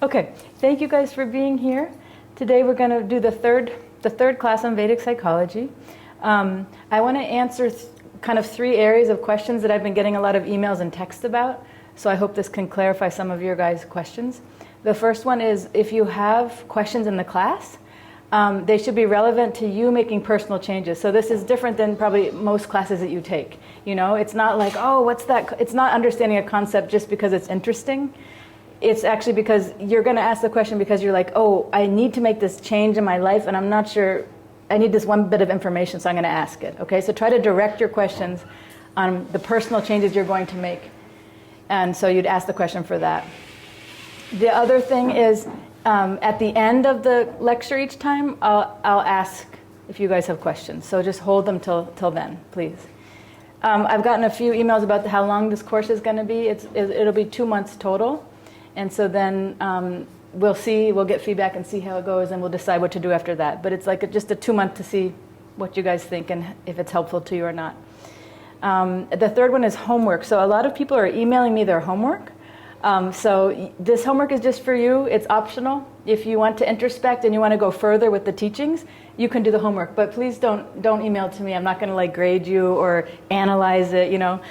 Okay, thank you guys for being here. Today we're going to do the third class on Vedic psychology. I want to answer kind of three areas of questions that I've been getting a lot of emails and texts about. So I hope this can clarify some of your guys' questions. The first one is, if you have questions in the class, they should be relevant to you making personal changes. So this is different than probably most classes that you take. You know, it's not like, oh, what's that? It's not understanding a concept just because it's interesting. It's actually because you're going to ask the question because you're like, oh, I need to make this change in my life and I'm not sure, I need this one bit of information, so I'm going to ask it. Okay, so try to direct your questions on the personal changes you're going to make. And so you'd ask the question for that. The other thing is, at the end of the lecture each time, I'll ask if you guys have questions. So just hold them till then, please. I've gotten a few emails about how long this course is going to be. It'll be 2 months total. And so then we'll get feedback and see how it goes, and we'll decide what to do after that. But it's like just a 2 month to see what you guys think and if it's helpful to you or not. The third one is homework. So a lot of people are emailing me their homework. So this homework is just for you. It's optional. If you want to introspect and you want to go further with the teachings, you can do the homework. But please don't email to me. I'm not going to like grade you or analyze it, you know.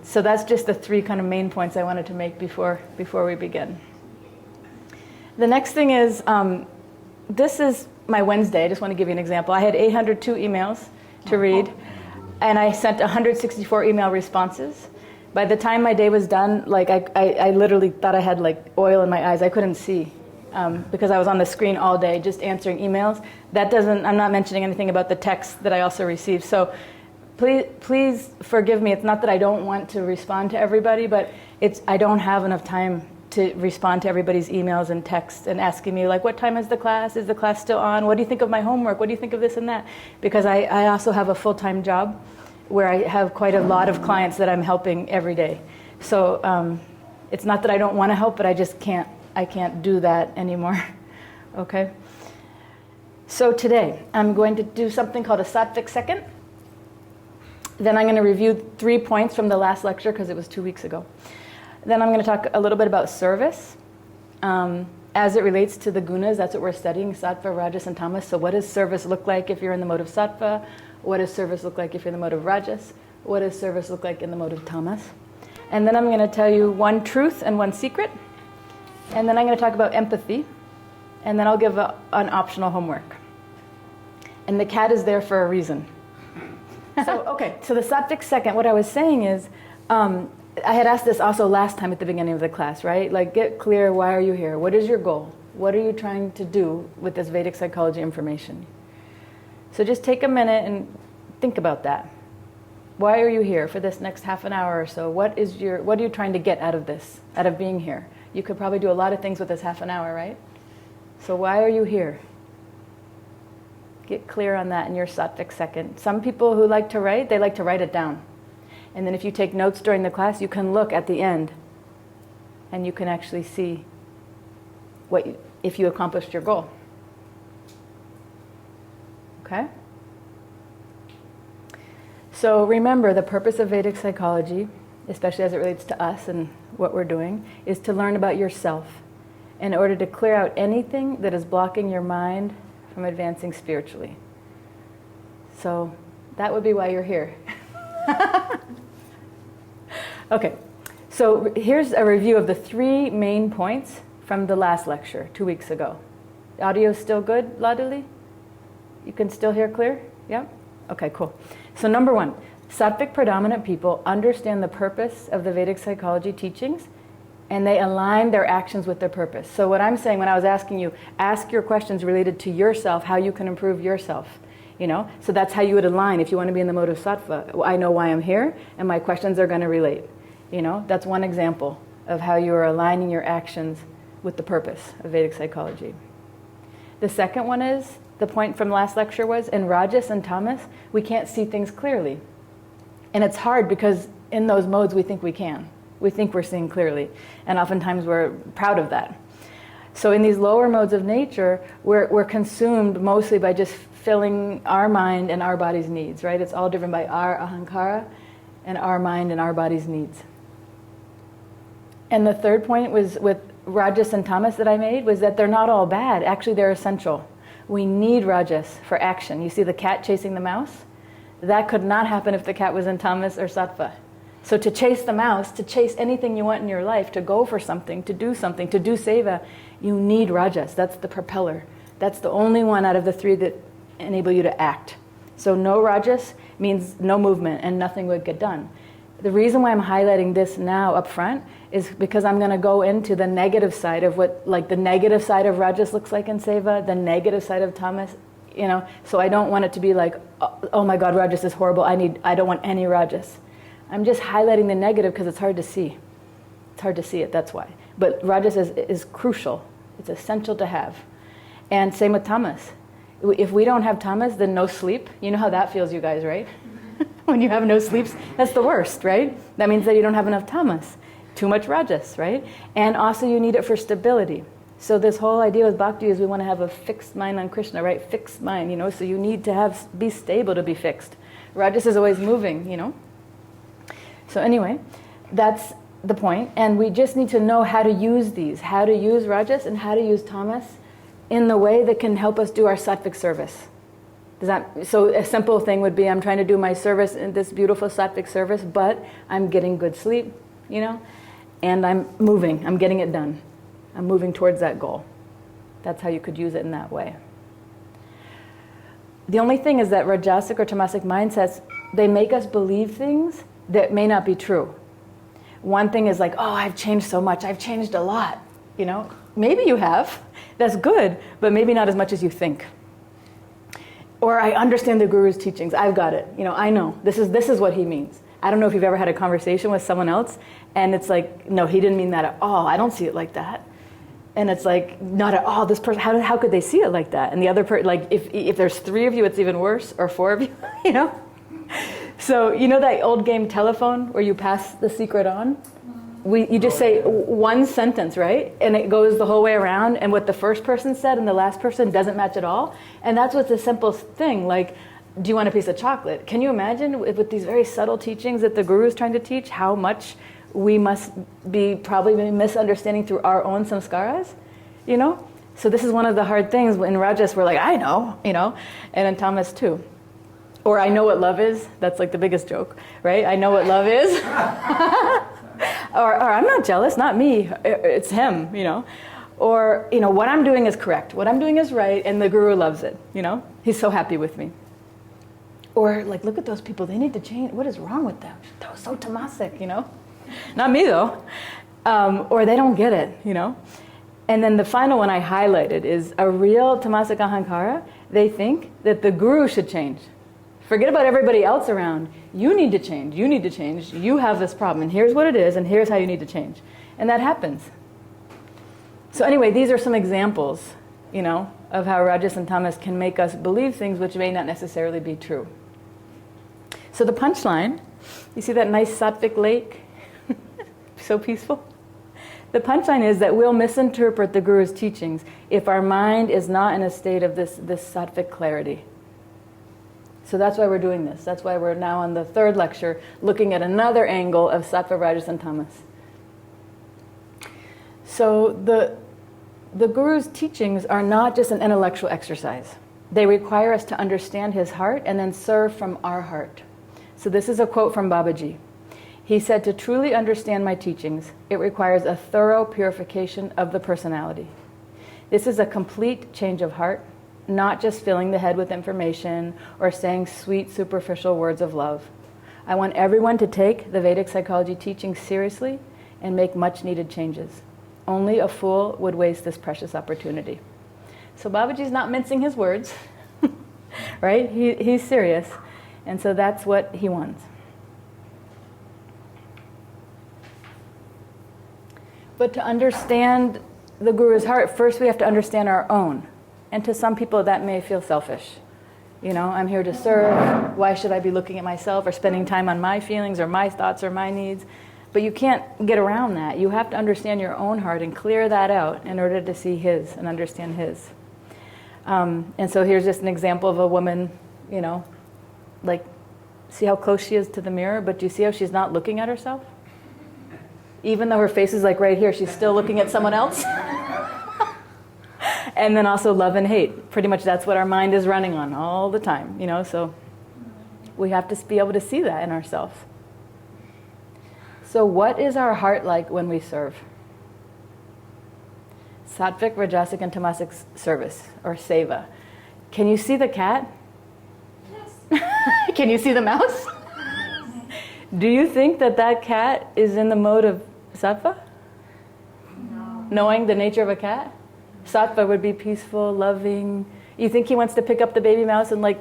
So that's just the three kind of main points I wanted to make before we begin. The next thing is, this is my Wednesday. I just want to give you an example. I had 802 emails to read, and I sent 164 email responses. By the time my day was done, like I literally thought I had like oil in my eyes. I couldn't see because I was on the screen all day just answering emails. I'm not mentioning anything about the text that I also received. So please forgive me. It's not that I don't want to respond to everybody, but I don't have enough time to respond to everybody's emails and texts and asking me like, what time is the class? Is the class still on? What do you think of my homework? What do you think of this and that? Because I also have a full-time job where I have quite a lot of clients that I'm helping every day. So it's not that I don't want to help, but I just can't do that anymore. Okay? So today, I'm going to do something called a sattvic second. Then I'm going to review 3 points from the last lecture because it was 2 weeks ago. Then I'm going to talk a little bit about service as it relates to the gunas. That's what we're studying, Sattva, Rajas, and Tamas. So what does service look like if you're in the mode of Sattva? What does service look like if you're in the mode of Rajas? What does service look like in the mode of Tamas? And then I'm going to tell you one truth and one secret. And then I'm going to talk about empathy. And then I'll give an optional homework. And the cat is there for a reason. So the sattvic second, what I was saying is, I had asked this also last time at the beginning of the class, right? Like, get clear, why are you here? What is your goal? What are you trying to do with this Vedic psychology information? So just take a minute and think about that. Why are you here for this next half an hour or so? What are you trying to get out of this, out of being here? You could probably do a lot of things with this half an hour, right? So why are you here? Get clear on that in your sattvic second. Some people who like to write, they like to write it down. And then if you take notes during the class, you can look at the end and you can actually see if you accomplished your goal. Okay? So remember, the purpose of Vedic psychology, especially as it relates to us and what we're doing, is to learn about yourself in order to clear out anything that is blocking your mind from advancing spiritually. So that would be why you're here. Okay, so here's a review of the 3 main points from the last lecture 2 weeks ago. The audio still good, Laduli? You can still hear clear? Yeah? Okay, cool. So number 1, sattvic predominant people understand the purpose of the Vedic psychology teachings and they align their actions with their purpose. So what I'm saying when I was asking you, ask your questions related to yourself, how you can improve yourself. You know, so that's how you would align if you want to be in the mode of sattva. I know why I'm here and my questions are going to relate. You know, that's one example of how you are aligning your actions with the purpose of Vedic psychology. The second one is, the point from last lecture was, in Rajas and Tamas, we can't see things clearly. And it's hard because in those modes we think we can. We think we're seeing clearly. And oftentimes we're proud of that. So in these lower modes of nature, we're consumed mostly by just filling our mind and our body's needs, right? It's all driven by our ahankara and our mind and our body's needs. And the third point was with Rajas and Tamas that I made was that they're not all bad. Actually, they're essential. We need Rajas for action. You see the cat chasing the mouse? That could not happen if the cat was in Tamas or Sattva. So to chase the mouse, to chase anything you want in your life, to go for something, to do seva, you need Rajas. That's the propeller. That's the only one out of the three that enable you to act. So no Rajas means no movement and nothing would get done. The reason why I'm highlighting this now up front is because I'm going to go into the negative side of what, like the negative side of Rajas looks like in Seva, the negative side of Tamas, so I don't want it to be like, oh my God, Rajas is horrible, I don't want any Rajas. I'm just highlighting the negative because it's hard to see. It's hard to see it, that's why. But Rajas is crucial. It's essential to have. And same with Tamas. If we don't have Tamas, then no sleep. You know how that feels, you guys, right? When you have no sleeps, that's the worst, right? That means that you don't have enough Tamas. Too much Rajas, right? And also you need it for stability. So this whole idea with Bhakti is we want to have a fixed mind on Krishna, right? Fixed mind, so you need to be stable to be fixed. Rajas is always moving, So anyway, that's the point. And we just need to know how to use these, how to use Rajas and how to use Tamas in the way that can help us do our sattvic service. So a simple thing would be, I'm trying to do my service in this beautiful sattvic service, but I'm getting good sleep, and I'm moving, I'm getting it done. I'm moving towards that goal. That's how you could use it in that way. The only thing is that Rajasic or Tamasic mindsets, they make us believe things that may not be true. One thing is like, oh, I've changed so much, I've changed a lot, Maybe you have, that's good, but maybe not as much as you think. Or I understand the Guru's teachings, I've got it, I know, this is what he means. I don't know if you've ever had a conversation with someone else, and it's like, no, he didn't mean that at all, I don't see it like that. And it's like, not at all, this person, how could they see it like that? And the other person, like, if there's 3 of you, it's even worse, or 4 of you, So, that old game telephone, where you pass the secret on? You just say one sentence, right? And it goes the whole way around, and what the first person said and the last person doesn't match at all. And that's what's the simple thing, like, do you want a piece of chocolate? Can you imagine with these very subtle teachings that the Guru is trying to teach, how much we must be probably misunderstanding through our own samskaras, So this is one of the hard things. In Rajas, we're like, I know, and in Tamas too. Or I know what love is. That's like the biggest joke, right? I know what love is. Or I'm not jealous, not me, it's him, Or, what I'm doing is correct. What I'm doing is right, and the Guru loves it, He's so happy with me. Or, like, look at those people, they need to change. What is wrong with them? They're so tamasic, Not me, though. Or they don't get it, And then the final one I highlighted is a real tamasic ahankara. They think that the Guru should change. Forget about everybody else around. You need to change. You need to change. You have this problem, and here's what it is, and here's how you need to change. And that happens. So anyway, these are some examples, of how Rajas and Tamas can make us believe things which may not necessarily be true. So the punchline, you see that nice sattvic lake? So peaceful. The punchline is that we'll misinterpret the Guru's teachings if our mind is not in a state of this sattvic clarity. So that's why we're doing this. That's why we're now on the 3rd lecture, looking at another angle of Sattva, Rajas, and Tamas. So the Guru's teachings are not just an intellectual exercise. They require us to understand his heart and then serve from our heart. So this is a quote from Babaji. He said, to truly understand my teachings, it requires a thorough purification of the personality. This is a complete change of heart, not just filling the head with information or saying sweet, superficial words of love. I want everyone to take the Vedic psychology teaching seriously and make much needed changes. Only a fool would waste this precious opportunity. So Babaji's not mincing his words, right? He's serious. And so that's what he wants. But to understand the Guru's heart, first we have to understand our own. And to some people that may feel selfish. I'm here to serve. Why should I be looking at myself or spending time on my feelings or my thoughts or my needs? But you can't get around that. You have to understand your own heart and clear that out in order to see his and understand his. And so here's just an example of a woman, like, see how close she is to the mirror, but do you see how she's not looking at herself? Even though her face is like right here, she's still looking at someone else. And then also love and hate. Pretty much that's what our mind is running on all the time, you know, so we have to be able to see that in ourselves. So what is our heart like when we serve? Sattvic, Rajasic, and Tamasic service, or seva. Can you see the cat? Yes. Can you see the mouse? Do you think that that cat is in the mode of sattva? No. Knowing the nature of a cat? Sattva would be peaceful, loving. You think he wants to pick up the baby mouse and like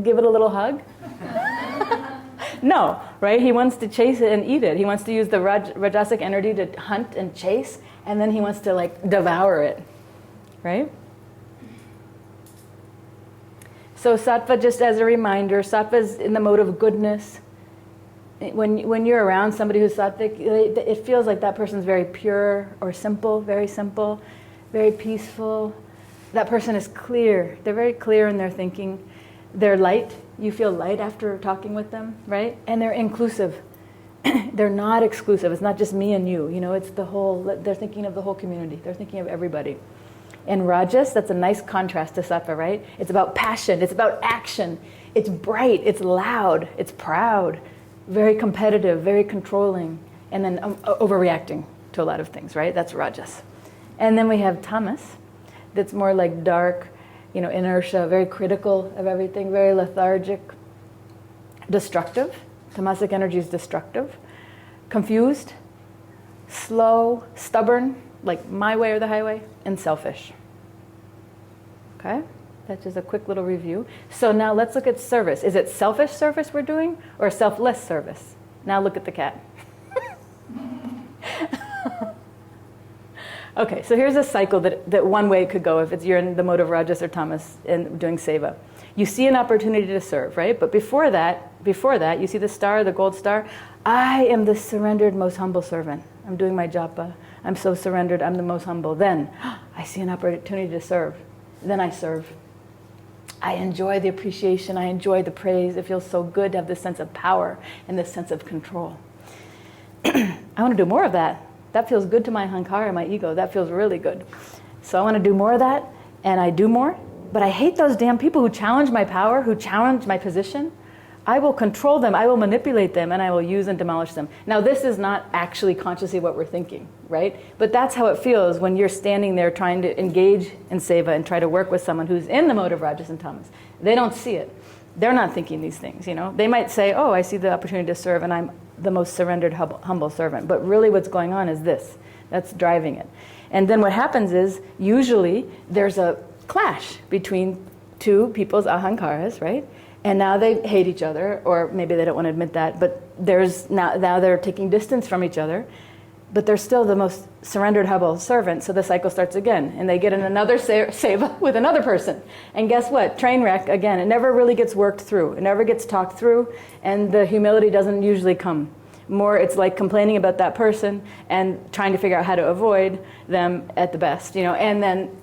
give it a little hug? No, right? He wants to chase it and eat it. He wants to use the Rajasic energy to hunt and chase, and then he wants to like devour it, right? So sattva, just as a reminder, sattva is in the mode of goodness. When you're around somebody who's sattvic, it feels like that person's very pure or simple, very peaceful. That person is clear. They're very clear in their thinking. They're light. You feel light after talking with them, right? And they're inclusive. They're not exclusive. It's not just me and you. You know, it's the whole, they're thinking of the whole community. They're thinking of everybody. And Rajas, that's a nice contrast to Sattva, right? It's about passion. It's about action. It's bright. It's loud. It's proud. Very competitive, very controlling. And then overreacting to a lot of things, right? That's Rajas. And then we have Tamas. That's more like dark, you know, inertia, very critical of everything, very lethargic, destructive. Tamasic energy is destructive, confused, slow, stubborn, like my way or the highway, and selfish. Okay? That's just a quick little review. So now let's look at service. Is it selfish service we're doing or selfless service? Now look at the cat. Okay, so here's a cycle that one way it could go if you're in the mode of Rajas or Tamas and doing seva. You see an opportunity to serve, right? But before that, you see the star, the gold star. I am the surrendered, most humble servant. I'm doing my japa. I'm so surrendered. I'm the most humble. Then I see an opportunity to serve. Then I serve. I enjoy the appreciation. I enjoy the praise. It feels so good to have this sense of power and this sense of control. I want to do more of that. That feels good to my hankara, my ego. That feels really good. So I want to do more of that, and I do more. But I hate those damn people who challenge my power, who challenge my position. I will control them, I will manipulate them, and I will use and demolish them. Now, this is not actually consciously what we're thinking, right? But that's how it feels when you're standing there trying to engage in seva and try to work with someone who's in the mode of Rajas and Tamas. They don't see it. They're not thinking these things, you know? They might say, oh, I see the opportunity to serve, and I'm the most surrendered, humble servant. But really what's going on is this. That's driving it. And then what happens is, usually, there's a clash between two people's ahankaras, right? And now they hate each other, or maybe they don't want to admit that, but there's now they're taking distance from each other, but they're still the most surrendered, humble servant, so the cycle starts again. And they get in another seva with another person. And guess what? Train wreck, again, it never really gets worked through. It never gets talked through, and the humility doesn't usually come. More, it's like complaining about that person and trying to figure out how to avoid them at the best, you know, and then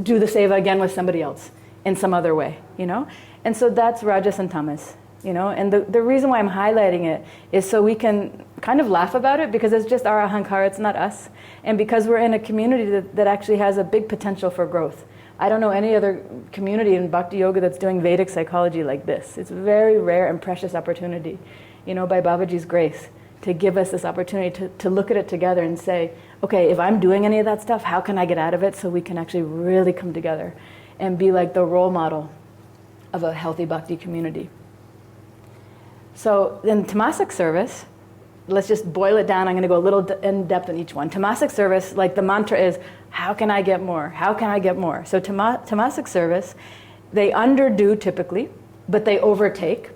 do the seva again with somebody else in some other way, you know? And so that's Rajas and Tamas, you know? And the reason why I'm highlighting it is so we can kind of laugh about it, because it's just our ahankara, it's not us. And because we're in a community that actually has a big potential for growth. I don't know any other community in Bhakti Yoga that's doing Vedic psychology like this. It's a very rare and precious opportunity, you know, by Babaji's grace, to give us this opportunity to look at it together and say, okay, if I'm doing any of that stuff, how can I get out of it so we can actually really come together and be like the role model of a healthy bhakti community. So in Tamasic service, let's just boil it down. I'm going to go a little in depth on each one. Tamasic service, like the mantra is, how can I get more? How can I get more? So Tamasic service, they underdo typically, but they overtake.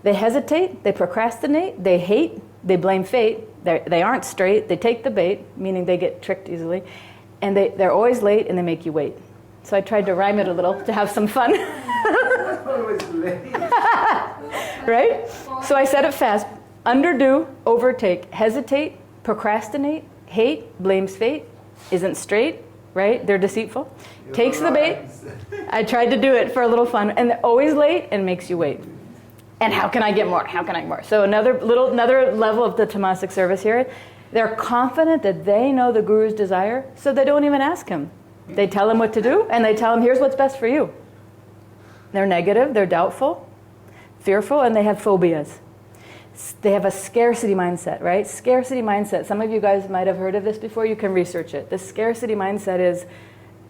They hesitate, they procrastinate, they hate, they blame fate, they aren't straight, they take the bait, meaning they get tricked easily, and they're always late and they make you wait. So I tried to rhyme it a little to have some fun. Always late. Right? So I said it fast. Underdo, overtake, hesitate, procrastinate, hate, blames fate, isn't straight, right? They're deceitful. Takes the bait. I tried to do it for a little fun. And they're always late and makes you wait. And how can I get more? How can I get more? So another level of the Tamasic service here. They're confident that they know the guru's desire, so they don't even ask him. They tell him what to do, and they tell him, here's what's best for you. They're negative, they're doubtful, fearful, and they have phobias. They have a scarcity mindset, right? Scarcity mindset. Some of you guys might have heard of this before. You can research it. The scarcity mindset is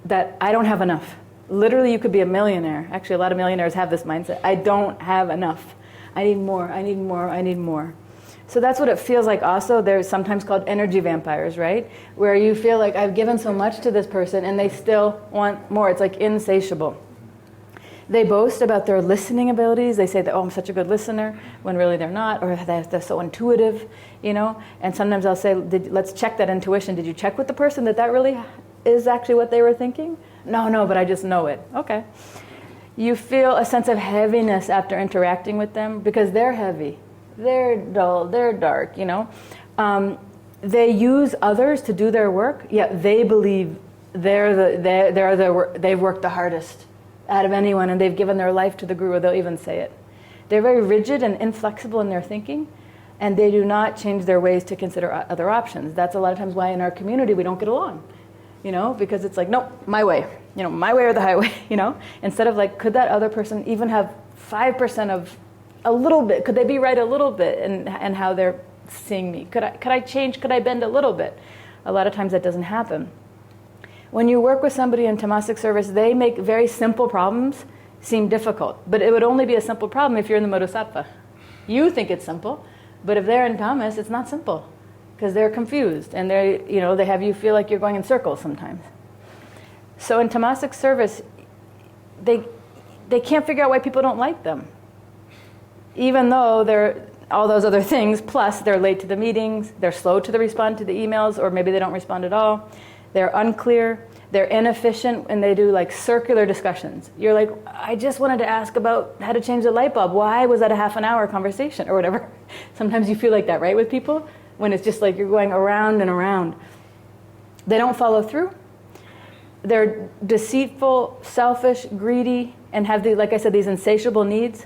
that I don't have enough. Literally, you could be a millionaire. Actually, a lot of millionaires have this mindset. I don't have enough. I need more, I need more, I need more. So that's what it feels like also. They're sometimes called energy vampires, right? Where you feel like I've given so much to this person and they still want more. It's like insatiable. They boast about their listening abilities. They say that, oh, I'm such a good listener, when really they're not, or they're so intuitive, you know? And sometimes I'll say, let's check that intuition. Did you check with the person that really is actually what they were thinking? No, but I just know it. Okay. You feel a sense of heaviness after interacting with them because they're heavy. They're dull, they're dark, you know? They use others to do their work, yet they believe they've worked the hardest out of anyone, and they've given their life to the guru. They'll even say it. They're very rigid and inflexible in their thinking, and they do not change their ways to consider other options. That's a lot of times why in our community we don't get along, you know, because it's like, nope, my way, you know, my way or the highway, you know, instead of like, could that other person even have 5% of a little bit? Could they be right a little bit in how they're seeing me? Could I change? Could I bend a little bit? A lot of times that doesn't happen. When you work with somebody in tamasic service, they make very simple problems seem difficult. But it would only be a simple problem if you're in the mode of sattva. You think it's simple, but if they're in tamas, it's not simple because they're confused and they have you feel like you're going in circles sometimes. So in tamasic service, they can't figure out why people don't like them. Even though they're all those other things, plus they're late to the meetings, they're slow to respond to the emails, or maybe they don't respond at all. They're unclear, they're inefficient, and they do like circular discussions. You're like, I just wanted to ask about how to change the light bulb. Why was that a half an hour conversation or whatever? Sometimes you feel like that, right, with people? When it's just like you're going around and around. They don't follow through. They're deceitful, selfish, greedy, and have, like I said, these insatiable needs.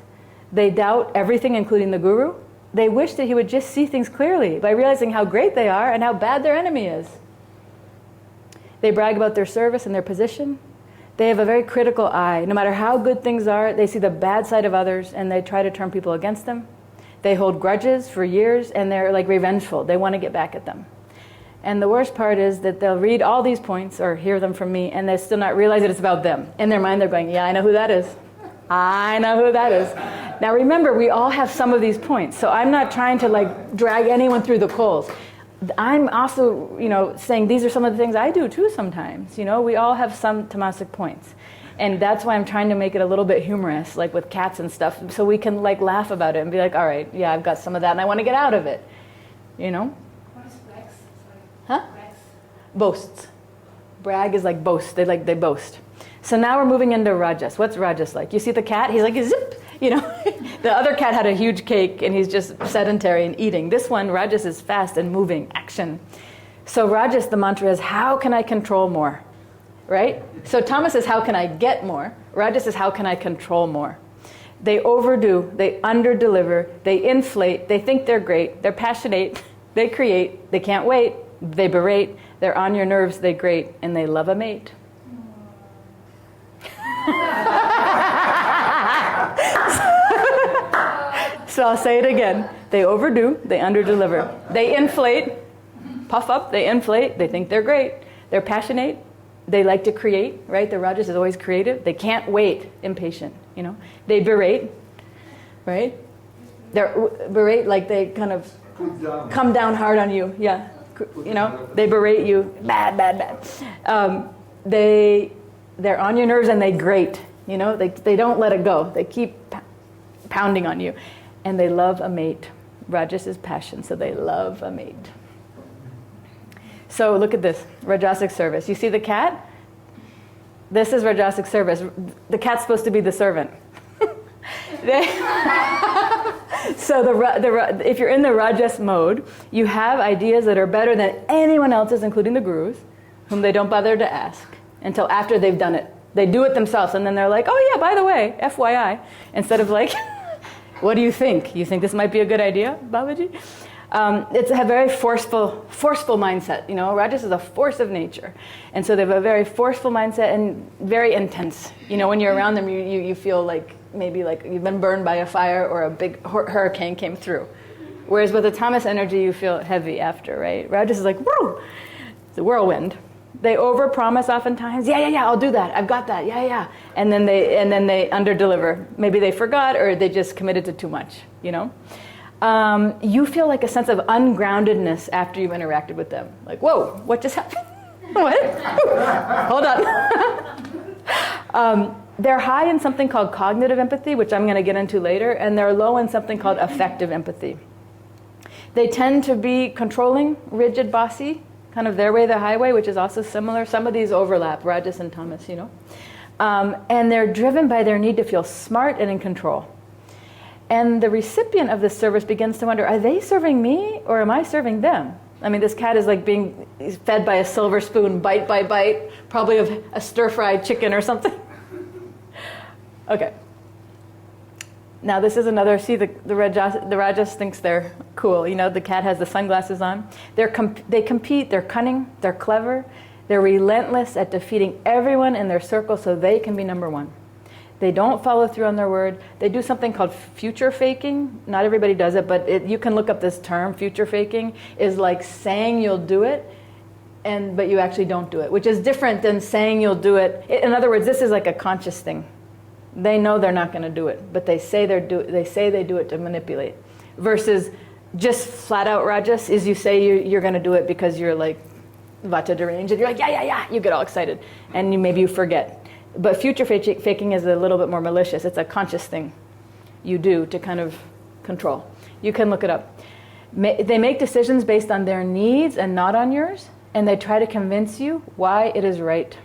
They doubt everything, including the guru. They wish that he would just see things clearly by realizing how great they are and how bad their enemy is. They brag about their service and their position. They have a very critical eye. No matter how good things are, they see the bad side of others and they try to turn people against them. They hold grudges for years and they're like revengeful. They want to get back at them. And the worst part is that they'll read all these points or hear them from me and they still not realize that it's about them. In their mind they're going, yeah, I know who that is. I know who that is. Now remember, we all have some of these points. So I'm not trying to like drag anyone through the coals. I'm also, saying these are some of the things I do too sometimes. We all have some tamasic points. And that's why I'm trying to make it a little bit humorous, like with cats and stuff, so we can like laugh about it and be like, all right, yeah, I've got some of that and I want to get out of it. What is brags? Huh? Brags. Boasts. Brag is like boast. They boast. So now we're moving into rajas. What's rajas like? You see the cat? He's like, zip. The other cat had a huge cake and he's just sedentary and eating. This one, rajas, is fast and moving, action. So rajas, the mantra is, how can I control more? Right? So tamas is, how can I get more? Rajas is, how can I control more? They overdo, they underdeliver, they inflate, they think they're great, they're passionate, they create, they can't wait, they berate, they're on your nerves, they grate, and they love a mate. So I'll say it again. They overdo, they underdeliver. They inflate, puff up, they inflate, they think they're great. They're passionate, they like to create, right? The rajas is always creative. They can't wait, impatient, They berate, right? They're berate like they kind of come down hard on you, yeah. They berate you, bad. They're on your nerves and they grate, they don't let it go. They keep pounding on you. And they love a mate. Rajas is passion, so they love a mate. So look at this, rajasic service. You see the cat? This is rajasic service. The cat's supposed to be the servant. So if you're in the rajas mode, you have ideas that are better than anyone else's, including the gurus, whom they don't bother to ask until after they've done it. They do it themselves, and then they're like, oh yeah, by the way, FYI, instead of like, what do you think? You think this might be a good idea, Babaji? It's a very forceful mindset. You know, Rajas is a force of nature. And so they have a very forceful mindset and very intense. You know, when you're around them, you feel like maybe like you've been burned by a fire or a big hurricane came through. Whereas with the Tamas energy, you feel heavy after, right? Rajas is like, whoa, it's a whirlwind. They overpromise oftentimes. Yeah, I'll do that. I've got that. Yeah. And then they underdeliver. Maybe they forgot or they just committed to too much, you know? You feel like a sense of ungroundedness after you've interacted with them. Like, whoa, what just happened? What? Hold on. They're high in something called cognitive empathy, which I'm going to get into later, and they're low in something called affective empathy. They tend to be controlling, rigid, bossy, kind of their way, the highway, which is also similar. Some of these overlap, Rajas and Tamas, you know. And they're driven by their need to feel smart and in control. And the recipient of this service begins to wonder, are they serving me or am I serving them? I mean, this cat is like being fed by a silver spoon, bite by bite, probably of a stir-fried chicken or something. Okay. Now this is another, see the Rajas thinks they're cool. You know, the cat has the sunglasses on. They compete, they're cunning, they're clever, they're relentless at defeating everyone in their circle so they can be number one. They don't follow through on their word. They do something called future faking. Not everybody does it, but you can look up this term. Future faking is like saying you'll do it, but you actually don't do it, which is different than saying you'll do it. In other words, this is like a conscious thing. They know they're not going to do it, but they say they do it to manipulate. Versus just flat out Rajas is you say you're going to do it because you're like vata deranged, and you're like, yeah, you get all excited, and maybe you forget. But future faking is a little bit more malicious. It's a conscious thing you do to kind of control. You can look it up. They make decisions based on their needs and not on yours, and they try to convince you why it is right.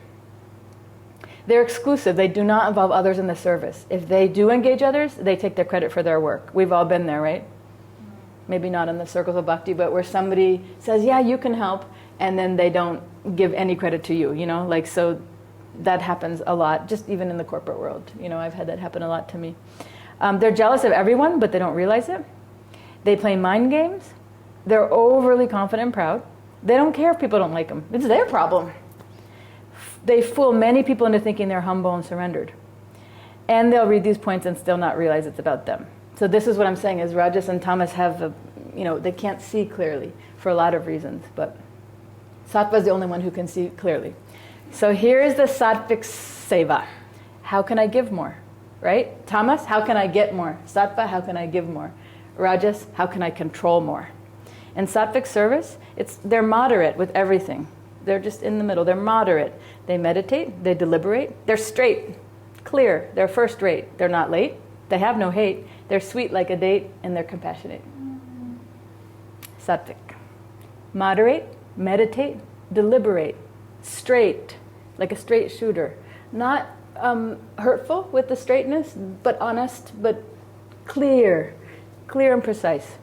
They're exclusive. They do not involve others in the service. If they do engage others, they take their credit for their work. We've all been there, right? Maybe not in the circles of bhakti, but where somebody says, yeah, you can help, and then they don't give any credit to you, you know? Like, so that happens a lot, just even in the corporate world. You know, I've had that happen a lot to me. They're jealous of everyone, but they don't realize it. They play mind games. They're overly confident and proud. They don't care if people don't like them. It's their problem. They fool many people into thinking they're humble and surrendered. And they'll read these points and still not realize it's about them. So this is what I'm saying is Rajas and Tamas have, they can't see clearly for a lot of reasons. But Sattva is the only one who can see clearly. So here's the sattvic seva. How can I give more? Right? Tamas, how can I get more? Sattva, how can I give more? Rajas, how can I control more? In sattvic service, they're moderate with everything. They're just in the middle. They're moderate. They meditate. They deliberate. They're straight, clear. They're first rate. They're not late. They have no hate. They're sweet like a date, and they're compassionate. Sattvic. Moderate, meditate, deliberate, straight, like a straight shooter. Not hurtful with the straightness, but honest, but clear and precise.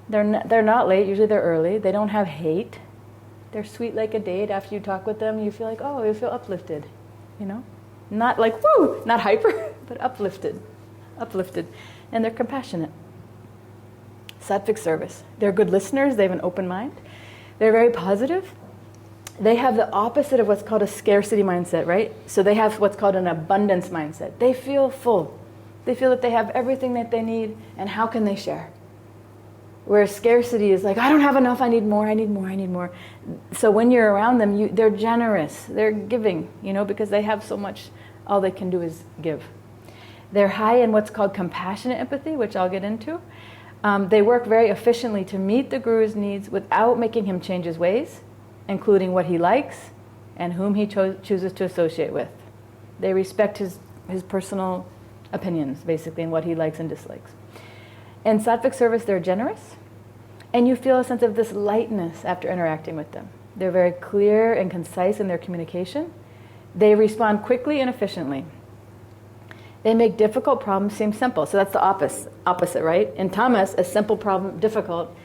They're not late. Usually they're early. They don't have hate. They're sweet like a date. After you talk with them, you feel like, oh, you feel uplifted, you know? Not like, woo, not hyper, but uplifted. And they're compassionate. Sattvic service. They're good listeners. They have an open mind. They're very positive. They have the opposite of what's called a scarcity mindset, right? So they have what's called an abundance mindset. They feel full. They feel that they have everything that they need, and how can they share? Whereas scarcity is like, I don't have enough, I need more. So when you're around them, they're generous, they're giving, because they have so much, all they can do is give. They're high in what's called compassionate empathy, which I'll get into. They work very efficiently to meet the guru's needs without making him change his ways, including what he likes and whom he chooses to associate with. They respect his personal opinions, basically, and what he likes and dislikes. In sattvic service, they're generous, and you feel a sense of this lightness after interacting with them. They're very clear and concise in their communication. They respond quickly and efficiently. They make difficult problems seem simple. So that's the opposite, right? In Tamas, a simple problem, difficult.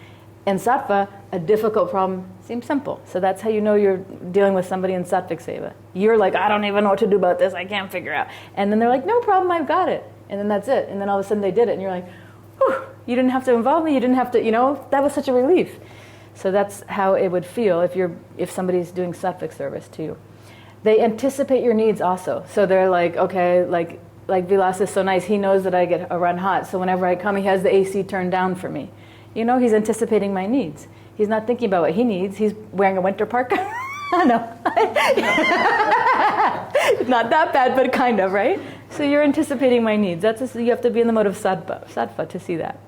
In Sattva, a difficult problem seems simple. So that's how you know you're dealing with somebody in sattvic seva. You're like, I don't even know what to do about this. I can't figure out. And then they're like, no problem, I've got it. And then that's it. And then all of a sudden they did it. And you're like, whew, You didn't have to involve me. You didn't have to, that was such a relief. So that's how it would feel if somebody's doing sattvic service to you. They anticipate your needs also. So they're like, okay, like Vilas is so nice. He knows that I get a run hot. So whenever I come, he has the AC turned down for me. He's anticipating my needs. He's not thinking about what he needs. He's wearing a winter parka. No. Not that bad, but kind of, right? So you're anticipating my needs. You have to be in the mode of sattva to see that.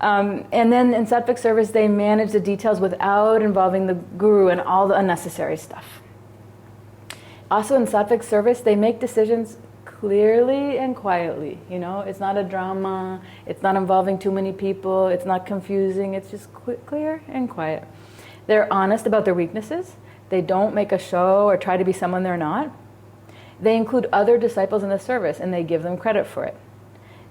And then in sattvic service, they manage the details without involving the guru and all the unnecessary stuff. Also in sattvic service, they make decisions clearly and quietly. It's not a drama. It's not involving too many people. It's not confusing. It's just clear and quiet. They're honest about their weaknesses. They don't make a show or try to be someone they're not. They include other disciples in the service and they give them credit for it.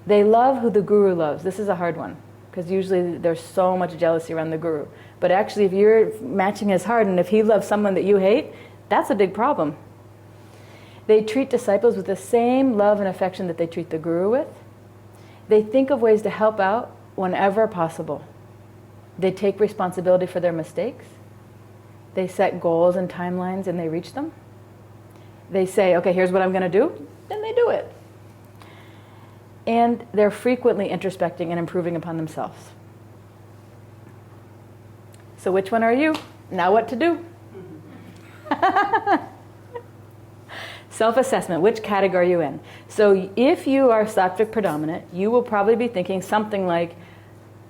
They love who the guru loves. This is a hard one because usually there's so much jealousy around the guru. But actually if you're matching his heart and if he loves someone that you hate, that's a big problem. They treat disciples with the same love and affection that they treat the guru with. They think of ways to help out whenever possible. They take responsibility for their mistakes. They set goals and timelines and they reach them. They say, okay, here's what I'm going to do. Then they do it. And they're frequently introspecting and improving upon themselves. So which one are you? Now what to do? Self-assessment, which category are you in? So if you are sattvic predominant, you will probably be thinking something like,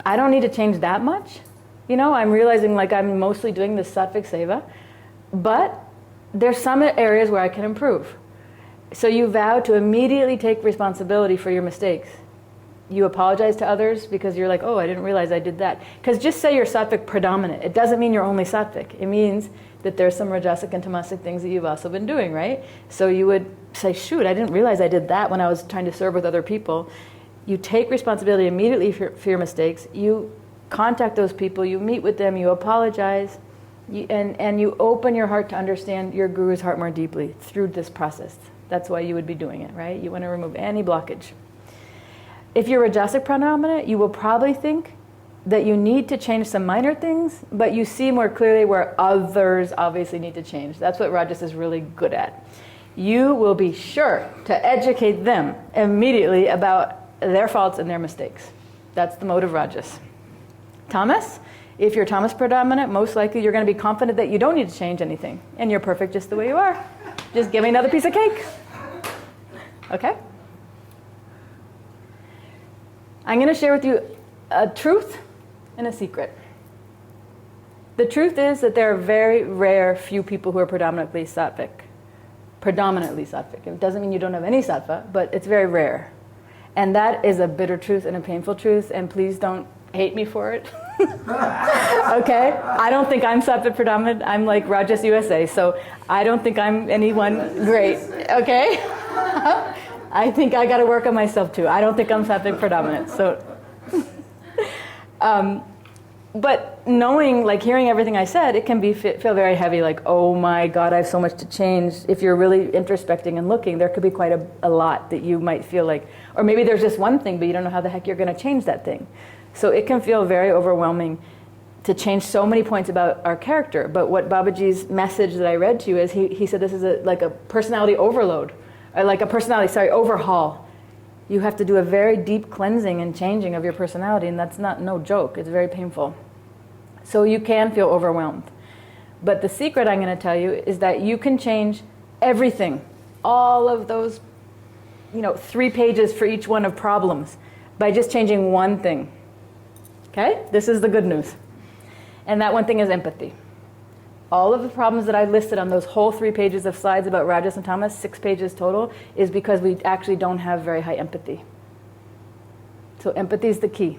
I don't need to change that much. I'm realizing like I'm mostly doing this sattvic seva, but there's some areas where I can improve. So you vow to immediately take responsibility for your mistakes. You apologize to others because you're like, oh, I didn't realize I did that. Because just say you're sattvic predominant. It doesn't mean you're only sattvic. It means that there's some rajasic and tamasic things that you've also been doing, right? So you would say, shoot, I didn't realize I did that when I was trying to serve with other people. You take responsibility immediately for your mistakes. You contact those people, you meet with them, you apologize, and you open your heart to understand your guru's heart more deeply through this process. That's why you would be doing it, right? You want to remove any blockage. If you're rajasic predominant, you will probably think that you need to change some minor things, but you see more clearly where others obviously need to change. That's what Rajas is really good at. You will be sure to educate them immediately about their faults and their mistakes. That's the mode of Rajas. Tamas, if you're Tamas predominant, most likely you're going to be confident that you don't need to change anything, and you're perfect just the way you are. Just give me another piece of cake. Okay? I'm going to share with you a truth and a secret. The truth is that there are very rare few people who are predominantly sattvic. Predominantly sattvic. It doesn't mean you don't have any sattva, but it's very rare. And that is a bitter truth and a painful truth, and please don't hate me for it. Okay? I don't think I'm sattvic predominant. I'm like Rajas USA, so I don't think I'm anyone great. Okay? I think I got to work on myself too. I don't think I'm sattvic predominant. So, but knowing, like hearing everything I said, it can feel very heavy. Like, oh my God, I have so much to change. If you're really introspecting and looking, there could be quite a lot that you might feel like, or maybe there's just one thing, but you don't know how the heck you're going to change that thing. So it can feel very overwhelming to change so many points about our character. But what Babaji's message that I read to you is, he said this is like a personality overload, or like a personality, overhaul. You have to do a very deep cleansing and changing of your personality, and that's no joke. It's very painful. So you can feel overwhelmed. But the secret I'm going to tell you is that you can change everything, all of those, 3 pages for each one of problems, by just changing one thing. Okay? This is the good news. And that one thing is empathy. All of the problems that I listed on those whole 3 pages of slides about Rajas and Tamas, 6 pages total, is because we actually don't have very high empathy. So empathy is the key.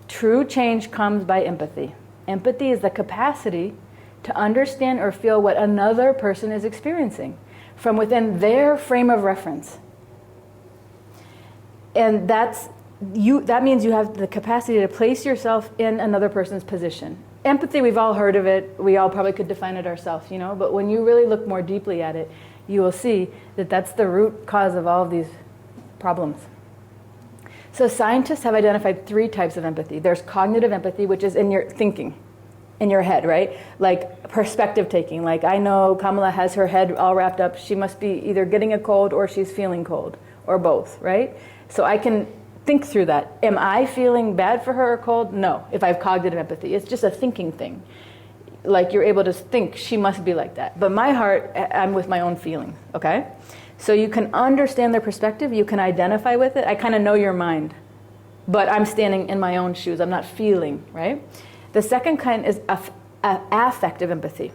True change comes by empathy. Empathy is the capacity to understand or feel what another person is experiencing from within their frame of reference. And that means you have the capacity to place yourself in another person's position. Empathy, we've all heard of it. We all probably could define it ourselves, but when you really look more deeply at it, you will see that that's the root cause of all of these problems. So scientists have identified 3 types of empathy. There's cognitive empathy, which is in your thinking, in your head, right? Like perspective taking. Like, I know Kamala has her head all wrapped up. She must be either getting a cold or she's feeling cold, or both, right? So I can think through that. Am I feeling bad for her or cold? No, if I have cognitive empathy. It's just a thinking thing. Like, you're able to think she must be like that. But my heart, I'm with my own feeling, okay? So you can understand their perspective. You can identify with it. I kind of know your mind. But I'm standing in my own shoes. I'm not feeling, right? The second kind is affective empathy,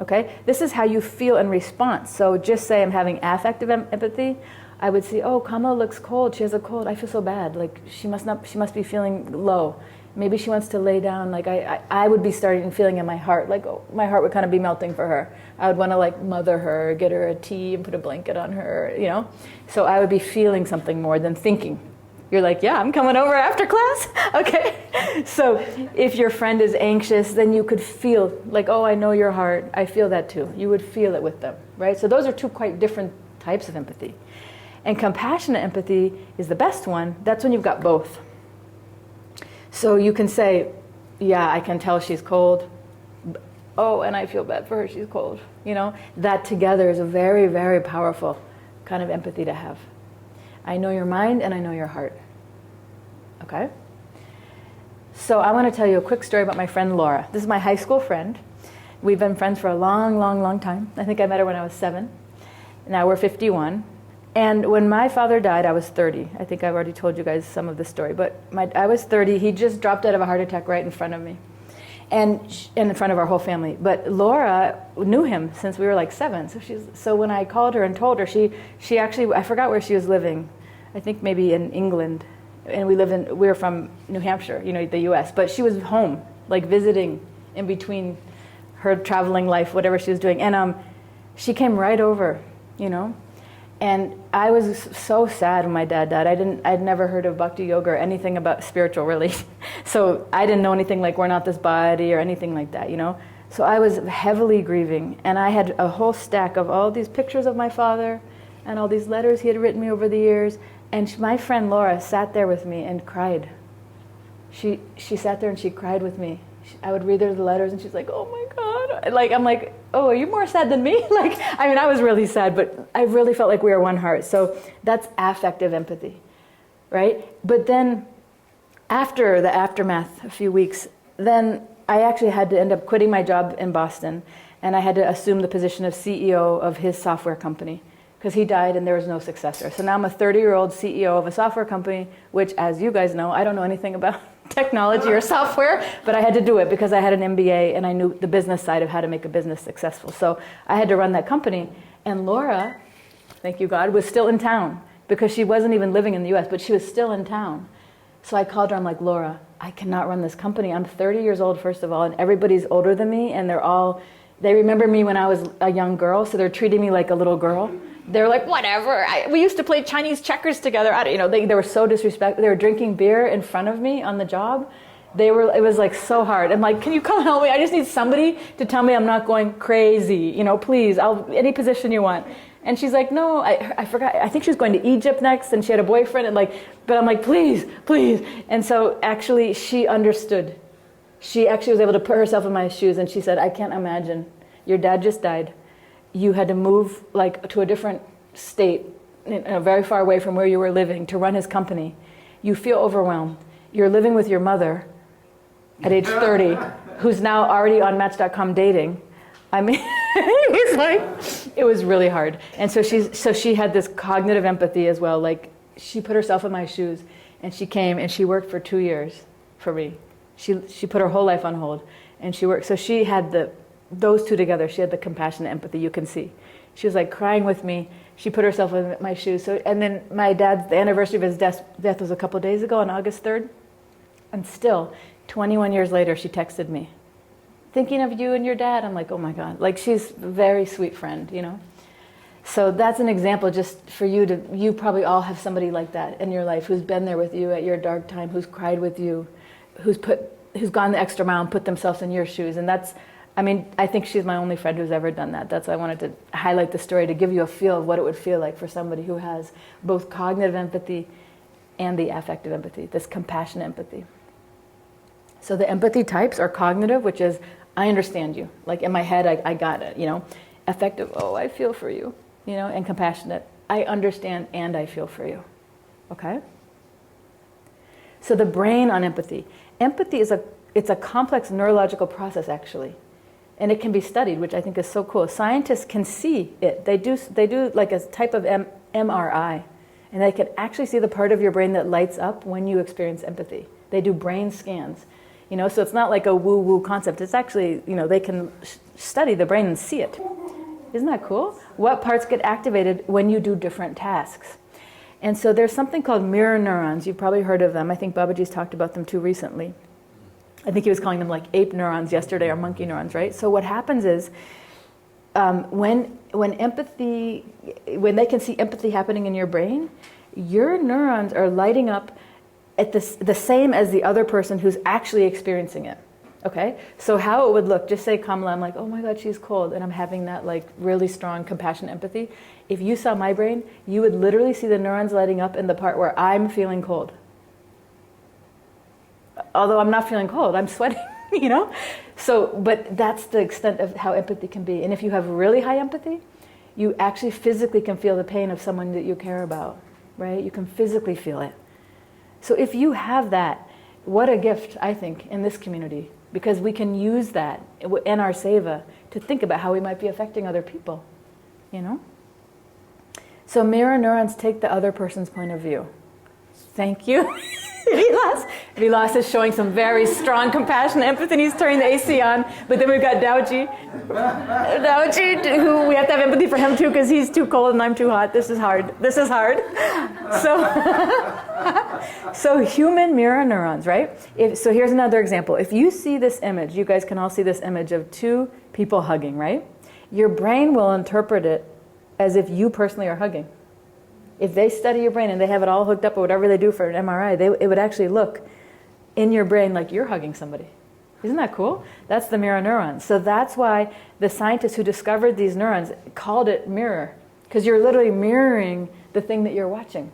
okay? This is how you feel in response. So just say I'm having affective empathy. I would see, oh, Kamala looks cold. She has a cold. I feel so bad. Like, she must be feeling low. Maybe she wants to lay down. Like, I would be starting feeling in my heart, like, oh, my heart would kind of be melting for her. I would want to, like, mother her, get her a tea and put a blanket on her, you know? So I would be feeling something more than thinking. You're like, yeah, I'm coming over after class. Okay. So if your friend is anxious, then you could feel like, oh, I know your heart. I feel that too. You would feel it with them, right? So those are 2 quite different types of empathy. And compassionate empathy is the best one. That's when you've got both. So you can say, yeah, I can tell she's cold. Oh, and I feel bad for her, she's cold. You know, that together is a very, very powerful kind of empathy to have. I know your mind and I know your heart. Okay? So I want to tell you a quick story about my friend Laura. This is my high school friend. We've been friends for a long, long, long time. I think I met her when I was 7. Now we're 51. And when my father died, I was 30. I think I've already told you guys some of the story. But I was 30. He just dropped out of a heart attack right in front of me. And in front of our whole family. But Laura knew him since we were like 7. So when I called her and told her, she actually, I forgot where she was living. I think maybe in England. And we were from New Hampshire, you know, the US. But she was home, like visiting in between her traveling life, whatever she was doing. And she came right over, you know. And I was so sad when my dad died. I'd never heard of bhakti yoga or anything about spiritual, really. So I didn't know anything like we're not this body or anything like that, you know. So I was heavily grieving. And I had a whole stack of all these pictures of my father and all these letters he had written me over the years. And my friend Laura sat there with me and cried. She sat there and she cried with me. I would read her the letters and she's like, oh my God. Like, I'm like, oh, are you more sad than me? Like, I mean, I was really sad, but I really felt like we were one heart. So that's affective empathy, right? But then after the aftermath, a few weeks, then I actually had to end up quitting my job in Boston, and I had to assume the position of CEO of his software company because he died and there was no successor. So now I'm a 30-year-old CEO of a software company, which, as you guys know, I don't know anything about technology or software, but I had to do it because I had an MBA and I knew the business side of how to make a business successful. So I had to run that company. And Laura, thank you God, was still in town because she wasn't even living in the US, but she was still in town. So I called her, I'm like, Laura, I cannot run this company. I'm 30 years old, first of all, and everybody's older than me, and they remember me when I was a young girl, so they're treating me like a little girl. They're like, whatever. We used to play Chinese checkers together. They were so disrespectful. They were drinking beer in front of me on the job. It was like so hard. I'm like, can you come help me? I just need somebody to tell me I'm not going crazy. Please, any position you want. And she's like, no, I forgot. I think she was going to Egypt next, and she had a boyfriend. But I'm like, please, please. And so actually, she understood. She actually was able to put herself in my shoes, and she said, I can't imagine. Your dad just died. You had to move to a different state, very far away from where you were living, to run his company. You feel overwhelmed. You're living with your mother at age 30, who's now already on Match.com dating. I mean, it was really hard. And so she had this cognitive empathy as well. Like, she put herself in my shoes, and she came and she worked for 2 years for me. She put her whole life on hold, and she worked. So she had those two together. She had the compassion and empathy, you can see. She was like crying with me. She put herself in my shoes. And then my dad's, the anniversary of his death was a couple of days ago on August 3rd. And still, 21 years later, she texted me, thinking of you and your dad. I'm like, oh my God. Like, she's a very sweet friend, So that's an example just for you probably all have somebody like that in your life who's been there with you at your dark time, who's cried with you, who's gone the extra mile and put themselves in your shoes. And I think she's my only friend who's ever done that. That's why I wanted to highlight the story, to give you a feel of what it would feel like for somebody who has both cognitive empathy and the affective empathy, this compassionate empathy. So the empathy types are cognitive, which is, I understand you. Like in my head, I got it, Affective, oh, I feel for you, and compassionate, I understand and I feel for you, okay? So the brain on empathy. Empathy it's a complex neurological process, actually. And it can be studied, which I think is so cool. Scientists can see it. They do like a type of MRI. And they can actually see the part of your brain that lights up when you experience empathy. They do brain scans. So it's not like a woo-woo concept. It's actually, they can study the brain and see it. Isn't that cool? What parts get activated when you do different tasks? And so there's something called mirror neurons. You've probably heard of them. I think Babaji's talked about them too recently. I think he was calling them like ape neurons yesterday, or monkey neurons, right? So what happens is when they can see empathy happening in your brain, your neurons are lighting up at the same as the other person who's actually experiencing it. Okay? So how it would look, just say Kamala, I'm like, oh my God, she's cold, and I'm having that like really strong compassion empathy. If you saw my brain, you would literally see the neurons lighting up in the part where I'm feeling cold. Although I'm not feeling cold, I'm sweating, So, but that's the extent of how empathy can be. And if you have really high empathy, you actually physically can feel the pain of someone that you care about, right? You can physically feel it. So if you have that, what a gift, I think, in this community, because we can use that in our seva to think about how we might be affecting other people, So mirror neurons take the other person's point of view. Thank you. Vilas is showing some very strong compassion, empathy, and he's turning the AC on. But then we've got Daoji, who we have to have empathy for him too, because he's too cold and I'm too hot. This is hard. So human mirror neurons, right? So here's another example. If you see this image, you guys can all see this image of two people hugging, right? Your brain will interpret it as if you personally are hugging. If they study your brain and they have it all hooked up or whatever they do for an MRI, it would actually look in your brain like you're hugging somebody. Isn't that cool? That's the mirror neurons. So that's why the scientists who discovered these neurons called it mirror, because you're literally mirroring the thing that you're watching,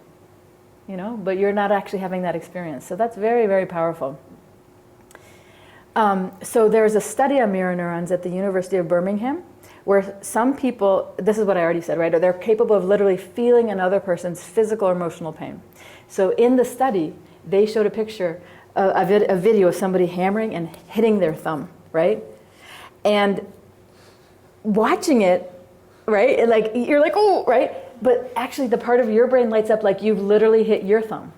but you're not actually having that experience. So that's very, very powerful. So there's a study on mirror neurons at the University of Birmingham, where some people, this is what I already said, right? They're capable of literally feeling another person's physical or emotional pain. So in the study, they showed a picture, a video of somebody hammering and hitting their thumb, right? And watching it, right? Like you're like, oh, right? But actually the part of your brain lights up like you've literally hit your thumb.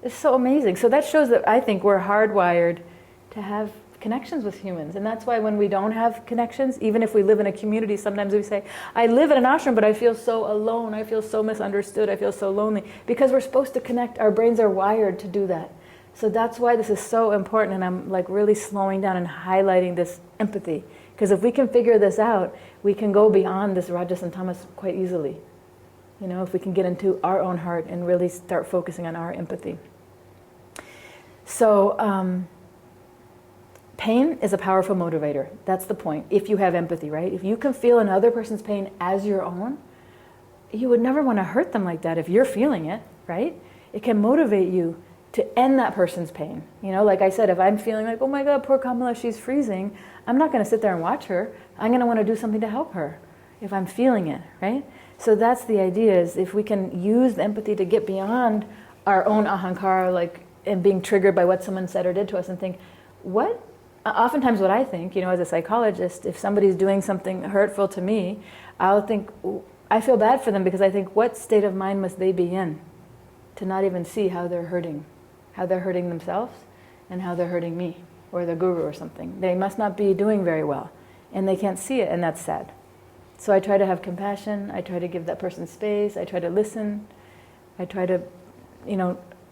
It's so amazing. So that shows that I think we're hardwired to have connections with humans. And that's why when we don't have connections, even if we live in a community, sometimes we say, I live in an ashram, but I feel so alone. I feel so misunderstood. I feel so lonely. Because we're supposed to connect. Our brains are wired to do that. So that's why this is so important. And I'm like really slowing down and highlighting this empathy. Because if we can figure this out, we can go beyond this rajas and tamas quite easily. If we can get into our own heart and really start focusing on our empathy. So, pain is a powerful motivator. That's the point. If you have empathy, right? If you can feel another person's pain as your own, you would never want to hurt them like that if you're feeling it, right? It can motivate you to end that person's pain. Like I said, if I'm feeling like, oh my God, poor Kamala, she's freezing, I'm not going to sit there and watch her. I'm going to want to do something to help her if I'm feeling it, right? So that's the idea, is if we can use the empathy to get beyond our own ahankara, and being triggered by what someone said or did to us, and think, oftentimes what I think, as a psychologist, if somebody's doing something hurtful to me, I'll think, I feel bad for them, because I think, what state of mind must they be in to not even see how they're hurting themselves and how they're hurting me or the guru or something. They must not be doing very well, and they can't see it, and that's sad. So I try to have compassion. I try to give that person space. I try to listen. I try to,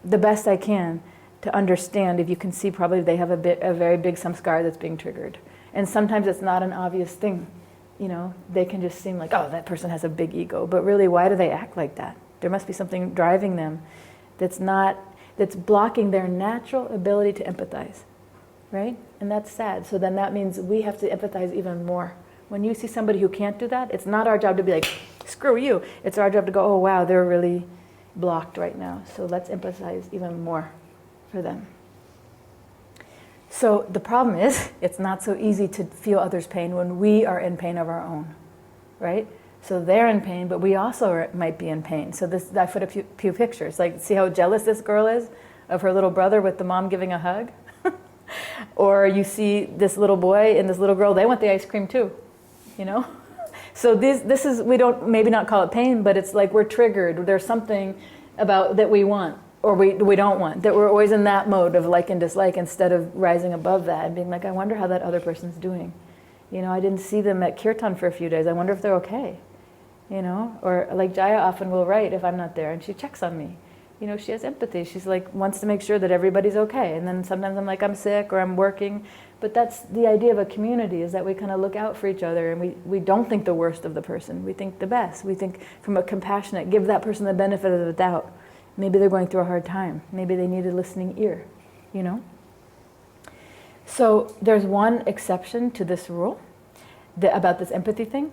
the best I can, to understand. If you can see, probably they have a very big samskara that's being triggered. And sometimes it's not an obvious thing. They can just seem like, oh, that person has a big ego. But really, why do they act like that? There must be something driving them that's blocking their natural ability to empathize, right? And that's sad. So then that means we have to empathize even more. When you see somebody who can't do that, it's not our job to be like, screw you. It's our job to go, oh wow, they're really blocked right now. So let's empathize even more for them. So the problem is, it's not so easy to feel others' pain when we are in pain of our own, right? So they're in pain, but we also might be in pain. So this, I put a few pictures. Like, see how jealous this girl is of her little brother with the mom giving a hug? Or you see this little boy and this little girl, they want the ice cream too, you know? So this is, we don't, maybe not call it pain, but it's like we're triggered. There's something about that we want or we don't want, that we're always in that mode of like and dislike instead of rising above that and being like, I wonder how that other person's doing. You know, I didn't see them at kirtan for a few days. I wonder if they're okay. You know, or like Jaya often will write if I'm not there and she checks on me. You know, she has empathy. She's like, wants to make sure that everybody's okay. And then sometimes I'm like, I'm sick or I'm working. But that's the idea of a community, is that we kind of look out for each other and we don't think the worst of the person. We think the best. We think from a compassionate, give that person the benefit of the doubt. Maybe they're going through a hard time. Maybe they need a listening ear, you know? So there's one exception to this rule about this empathy thing.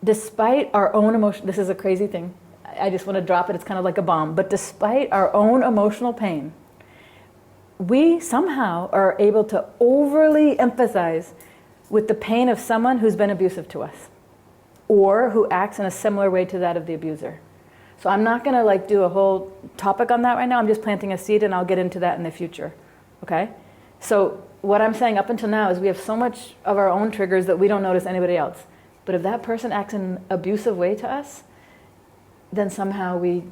Despite our own emotion, this is a crazy thing. I just want to drop it, it's kind of like a bomb. But despite our own emotional pain, we somehow are able to overly empathize with the pain of someone who's been abusive to us, or who acts in a similar way to that of the abuser. So I'm not going to like do a whole topic on that right now. I'm just planting a seed, and I'll get into that in the future. Okay? So what I'm saying up until now is we have so much of our own triggers that we don't notice anybody else. But if that person acts in an abusive way to us, then somehow we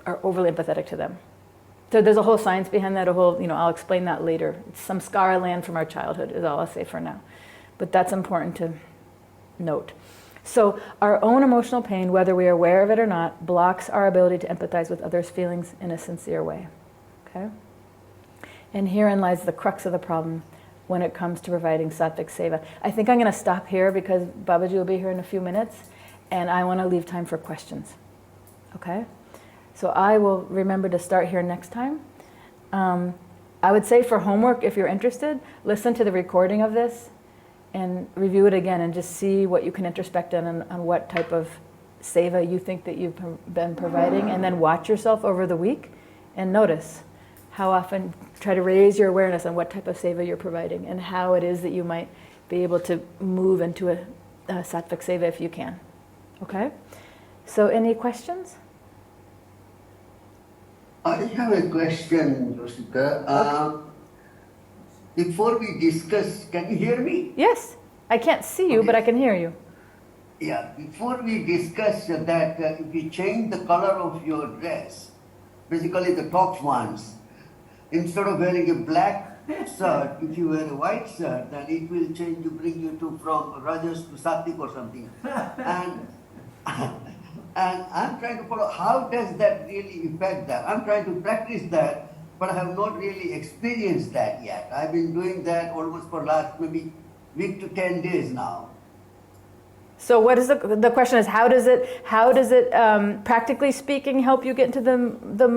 are overly empathetic to them. So there's a whole science behind that, I'll explain that later. It's some scar I land from our childhood is all I'll say for now. But that's important to note. So our own emotional pain, whether we are aware of it or not, blocks our ability to empathize with others' feelings in a sincere way. Okay? And herein lies the crux of the problem when it comes to providing sattvic seva. I think I'm going to stop here because Babaji will be here in a few minutes, and I want to leave time for questions. Okay? So I will remember to start here next time. I would say for homework, if you're interested, listen to the recording of this and review it again and just see what you can introspect on what type of seva you think that you've been providing, and then watch yourself over the week and notice how often, try to raise your awareness on what type of seva you're providing and how it is that you might be able to move into a sattvic seva if you can. Okay? So any questions? I have a question, Joshika. Before we discuss, can you hear me? Yes. I can't see you, Okay. but I can hear you. Yeah, before we discuss that, if you change the color of your dress, basically the top ones, instead of wearing a black shirt, if you wear a white shirt, then it will change to bring you to from Rajas to Sattvic or something. And I'm trying to follow, how does that really affect that? I'm trying to practice that, but I have not really experienced that yet. I've been doing that almost for last maybe week to 10 days now. So what is the question is, how does it practically speaking help you get into the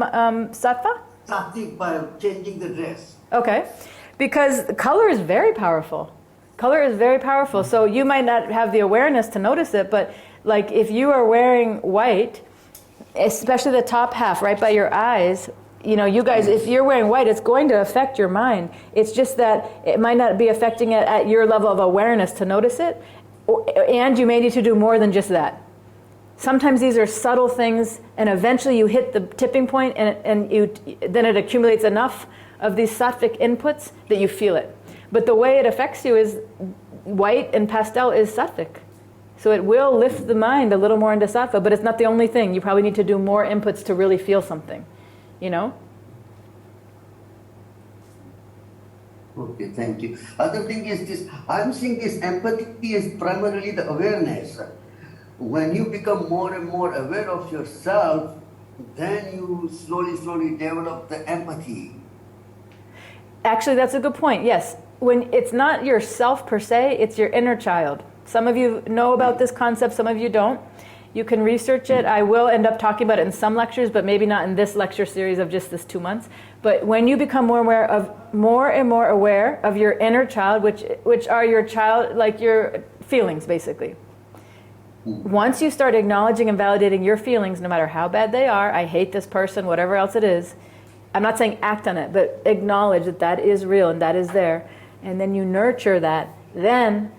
sattva? Sattvic by changing the dress. Okay, because color is very powerful. Color is very powerful. So you might not have the awareness to notice it, but like if you are wearing white, especially the top half right by your eyes, you guys, if you're wearing white, it's going to affect your mind. It's just that it might not be affecting it at your level of awareness to notice it, and you may need to do more than just that. Sometimes these are subtle things, and eventually you hit the tipping point, and then it accumulates enough of these sattvic inputs that you feel it. But the way it affects you is white and pastel is sattvic. So it will lift the mind a little more into sattva, but it's not the only thing. You probably need to do more inputs to really feel something, Okay, thank you. Other thing is this, I'm seeing this empathy is primarily the awareness. When you become more and more aware of yourself, then you slowly develop the empathy. Actually, that's a good point, yes. When it's not yourself per se, it's your inner child. Some of you know about this concept, some of you don't. You can research it. I will end up talking about it in some lectures, but maybe not in this lecture series of just this 2 months. But when you become more and more aware of your inner child, which are your child, like your feelings, basically. Once you start acknowledging and validating your feelings, no matter how bad they are, I hate this person, whatever else it is, I'm not saying act on it, but acknowledge that that is real and that is there, and then you nurture that, then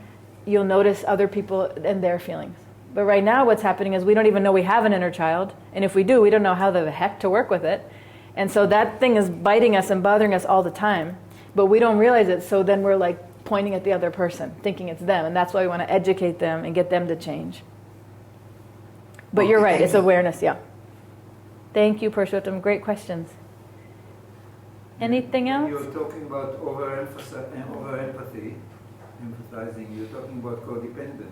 you'll notice other people and their feelings. But right now what's happening is we don't even know we have an inner child, and if we do, we don't know how the heck to work with it. And so that thing is biting us and bothering us all the time, but we don't realize it, so then we're like pointing at the other person, thinking it's them, and that's why we want to educate them and get them to change. But you're right, it's awareness, yeah. Thank you, Purushottam. Great questions. Anything else? You're talking about over-empathy, empathizing. You're talking about codependent,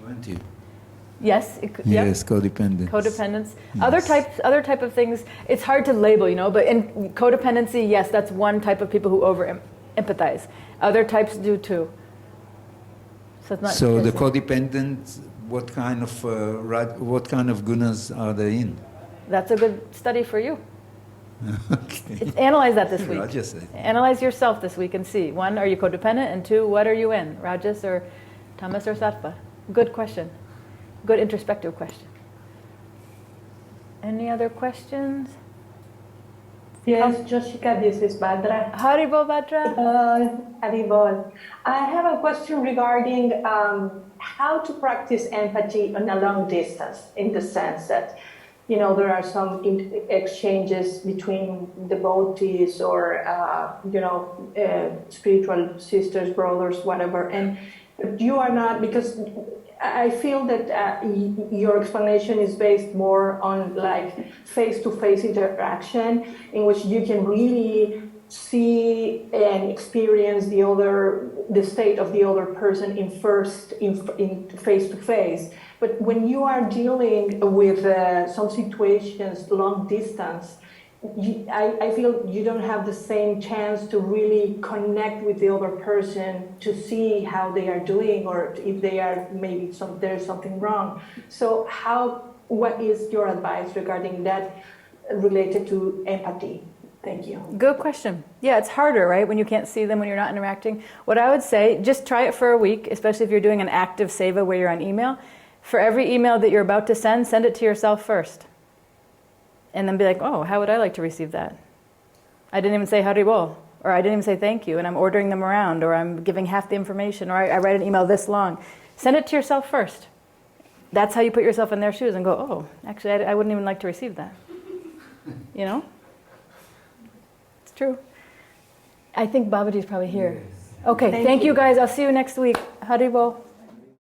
weren't you? Yes. Yes, codependence. Codependence. Yes. Other type of things, it's hard to label, you know, but in codependency, yes, that's one type of people who over-empathize. Other types do too. So it's not So the codependent, what kind of gunas are they in? That's a good study for you. Okay. Analyze that this week. Rajas. Analyze yourself this week and see. 1, are you codependent? And 2, what are you in? Rajas or Tamas or Sattva? Good question. Good introspective question. Any other questions? Yes, Joshika, this is Badra. Haribol Bhadra. Haribol. I have a question regarding how to practice empathy on a long distance, in the sense that, you know, there are some exchanges between devotees or, spiritual sisters, brothers, whatever, and you are not, because I feel that your explanation is based more on like face-to-face interaction, in which you can really see and experience the state of the other person in face-to-face. But when you are dealing with some situations long distance, I feel you don't have the same chance to really connect with the other person to see how they are doing, or if they are maybe there's something wrong. So what is your advice regarding that related to empathy? Thank you. Good question. Yeah, it's harder, right, when you can't see them, when you're not interacting. What I would say, just try it for a week, especially if you're doing an active seva where you're on email. For every email that you're about to send it to yourself first. And then be like, oh, how would I like to receive that? I didn't even say Haribol, or I didn't even say thank you, and I'm ordering them around, or I'm giving half the information, or I write an email this long. Send it to yourself first. That's how you put yourself in their shoes and go, oh, actually, I wouldn't even like to receive that. You know? It's true. I think Babaji's probably here. Yes. Okay, thank you guys. I'll see you next week. Haribol.